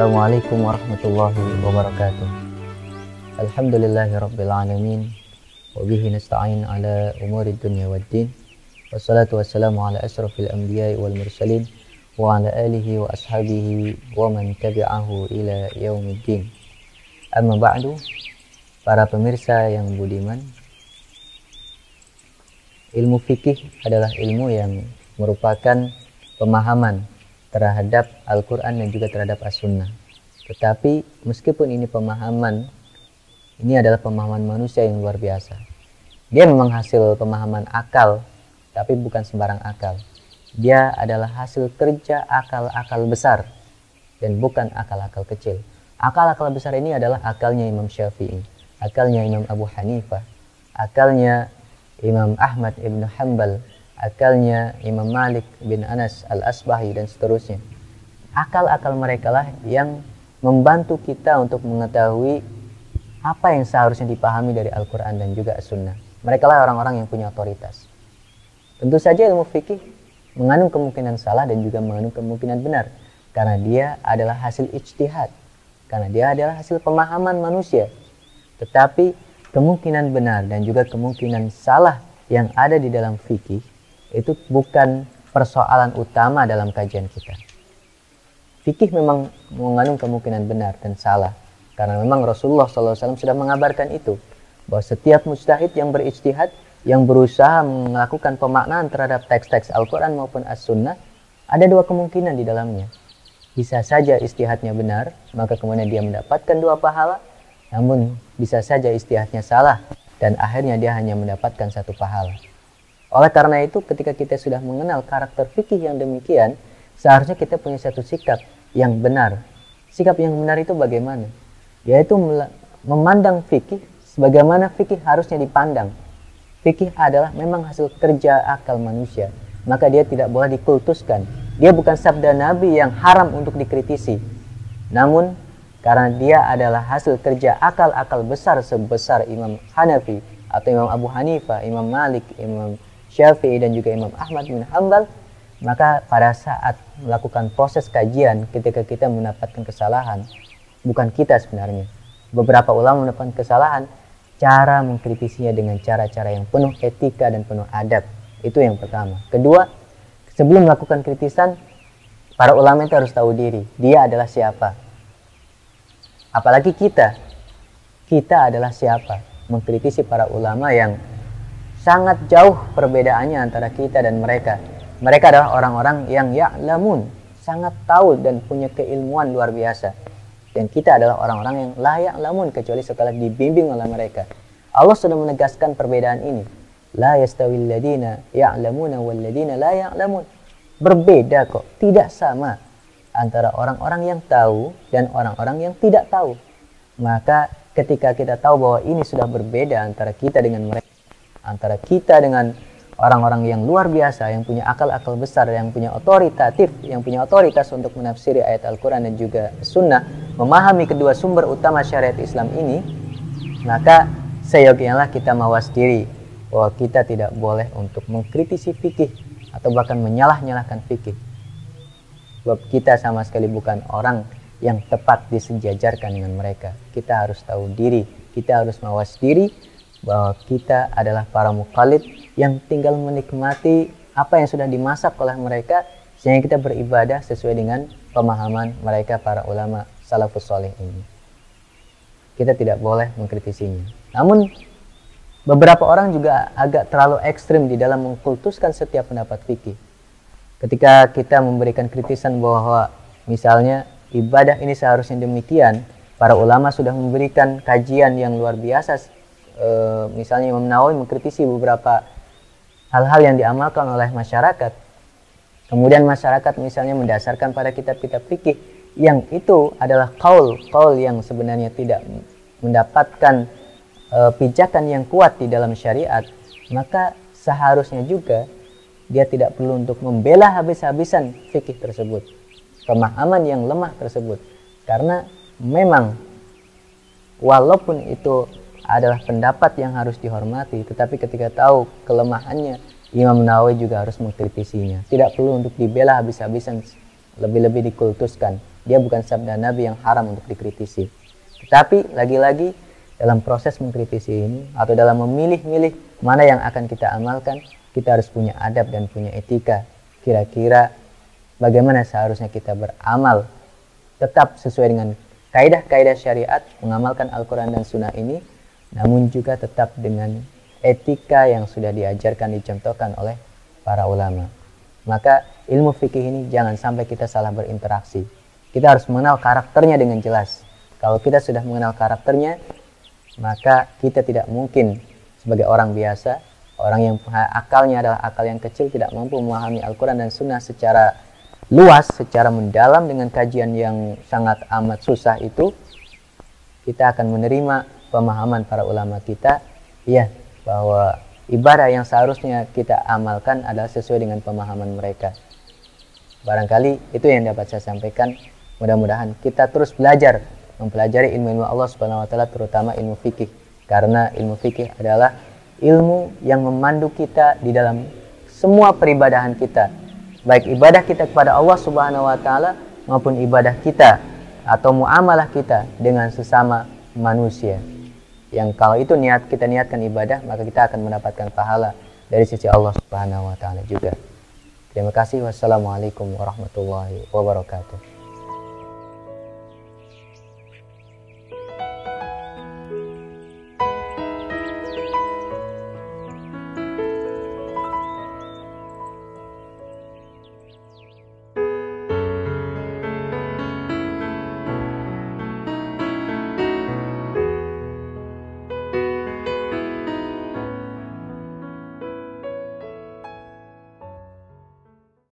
Assalamualaikum warahmatullahi wabarakatuh. Alhamdulillahirabbil alamin wa bihi nasta'in ala umuri dunya waddin. Wassalatu wassalamu ala asyrafil anbiya'i wal mursalin wa ala alihi wa ashabihi wa man tabi'ahu ila yaumiddin. Amma ba'du, para pemirsa yang budiman, ilmu fikih adalah ilmu yang merupakan pemahaman terhadap Al-Quran dan juga terhadap As-Sunnah. Tetapi meskipun ini pemahaman, ini adalah pemahaman manusia yang luar biasa. Dia memang hasil pemahaman akal, tapi bukan sembarang akal. Dia adalah hasil kerja akal-akal besar dan bukan akal-akal kecil. Akal-akal besar ini adalah akalnya Imam Syafi'i, akalnya Imam Abu Hanifah, akalnya Imam Ahmad ibn Hanbal, akalnya Imam Malik bin Anas al-Asbahi, dan seterusnya. Akal-akal mereka lah yang membantu kita untuk mengetahui apa yang seharusnya dipahami dari Al-Quran dan juga As-Sunnah. Mereka lah orang-orang yang punya otoritas. Tentu saja ilmu fikih mengandung kemungkinan salah dan juga mengandung kemungkinan benar, karena dia adalah hasil ijtihad, karena dia adalah hasil pemahaman manusia. Tetapi kemungkinan benar dan juga kemungkinan salah yang ada di dalam fikih itu bukan persoalan utama dalam kajian kita. Fikih memang mengandung kemungkinan benar dan salah, karena memang Rasulullah SAW sudah mengabarkan itu, bahwa setiap mujtahid yang berijtihad, yang berusaha melakukan pemaknaan terhadap teks-teks Al-Quran maupun As-Sunnah, ada dua kemungkinan di dalamnya. Bisa saja ijtihadnya benar, maka kemudian dia mendapatkan 2 pahala, namun bisa saja ijtihadnya salah, dan akhirnya dia hanya mendapatkan 1 pahala. Oleh karena itu, ketika kita sudah mengenal karakter fikih yang demikian, seharusnya kita punya satu sikap yang benar. Sikap yang benar itu bagaimana? Yaitu memandang fikih sebagaimana fikih harusnya dipandang. Fikih adalah memang hasil kerja akal manusia, maka dia tidak boleh dikultuskan. Dia bukan sabda Nabi yang haram untuk dikritisi. Namun, karena dia adalah hasil kerja akal-akal besar sebesar Imam Hanafi atau Imam Abu Hanifah, Imam Malik, Imam Syafi'i, dan juga Imam Ahmad bin Hanbal, maka pada saat melakukan proses kajian, ketika kita mendapatkan kesalahan, bukan kita sebenarnya, beberapa ulama mendapatkan kesalahan, cara mengkritisinya dengan cara-cara yang penuh etika dan penuh adab. Itu yang pertama. Kedua, sebelum melakukan kritisan, para ulama itu harus tahu diri, dia adalah siapa. Apalagi kita adalah siapa? Mengkritisi para ulama yang sangat jauh perbedaannya antara kita dan mereka. Mereka adalah orang-orang yang ya'lamun, sangat tahu dan punya keilmuan luar biasa. Dan kita adalah orang-orang yang la ya'lamun, kecuali setelah dibimbing oleh mereka. Allah sudah menegaskan perbedaan ini. La yastawil ladina ya'lamuna wal ladina la ya'lamun. Berbeda kok, tidak sama antara orang-orang yang tahu dan orang-orang yang tidak tahu. Maka ketika kita tahu bahwa ini sudah berbeda antara kita dengan mereka, antara kita dengan orang-orang yang luar biasa, yang punya akal-akal besar, yang punya otoritatif, yang punya otoritas untuk menafsiri ayat Al-Quran dan juga Sunnah, memahami kedua sumber utama syariat Islam ini, maka seyogyanya kita mawas diri bahwa kita tidak boleh untuk mengkritisi fikih atau bahkan menyalah-nyalahkan fikih. Sebab kita sama sekali bukan orang yang tepat disejajarkan dengan mereka. Kita harus tahu diri, kita harus mawas diri bahwa kita adalah para muqallid yang tinggal menikmati apa yang sudah dimasak oleh mereka, sehingga kita beribadah sesuai dengan pemahaman mereka para ulama salafus salih ini. Kita tidak boleh mengkritisinya. Namun beberapa orang juga agak terlalu ekstrim di dalam mengkultuskan setiap pendapat fikih. Ketika kita memberikan kritisan bahwa misalnya ibadah ini seharusnya demikian, para ulama sudah memberikan kajian yang luar biasa. Misalnya Imam Nawawi mengkritisi beberapa hal-hal yang diamalkan oleh masyarakat. Kemudian masyarakat misalnya mendasarkan pada kitab-kitab fikih yang itu adalah qaul yang sebenarnya tidak mendapatkan pijakan yang kuat di dalam syariat, maka seharusnya juga dia tidak perlu untuk membela habis-habisan fikih tersebut, pemahaman yang lemah tersebut, karena memang walaupun itu adalah pendapat yang harus dihormati, tetapi ketika tahu kelemahannya, Imam Nawawi juga harus mengkritisinya. Tidak perlu untuk dibela habis-habisan, lebih-lebih dikultuskan. dia bukan sabda Nabi yang haram untuk dikritisi. Tetapi lagi-lagi dalam proses mengkritisi ini atau dalam memilih-milih mana yang akan kita amalkan, kita harus punya adab dan punya etika. Kira-kira bagaimana seharusnya kita beramal tetap sesuai dengan kaidah-kaidah syariat, mengamalkan Al-Quran dan Sunnah ini, namun juga tetap dengan etika yang sudah diajarkan, dicontohkan oleh para ulama. Maka ilmu fikih ini jangan sampai kita salah berinteraksi. Kita harus mengenal karakternya dengan jelas. Kalau kita sudah mengenal karakternya, maka kita tidak mungkin sebagai orang biasa, orang yang akalnya adalah akal yang kecil, tidak mampu memahami Al-Quran dan Sunnah secara luas, secara mendalam dengan kajian yang sangat amat susah itu, kita akan menerima pemahaman para ulama kita, ya, bahwa ibadah yang seharusnya kita amalkan adalah sesuai dengan pemahaman mereka. Barangkali itu yang dapat saya sampaikan. Mudah-mudahan kita terus belajar, mempelajari ilmu-ilmu Allah Subhanahu wa taala, terutama ilmu fikih. Karena ilmu fikih adalah ilmu yang memandu kita di dalam semua peribadahan kita. Baik ibadah kita kepada Allah Subhanahu wa taala maupun ibadah kita atau muamalah kita dengan sesama manusia. Yang kalau itu kita niatkan ibadah, maka kita akan mendapatkan pahala dari sisi Allah Subhanahu wa taala juga. Terima kasih. Wassalamualaikum warahmatullahi wabarakatuh.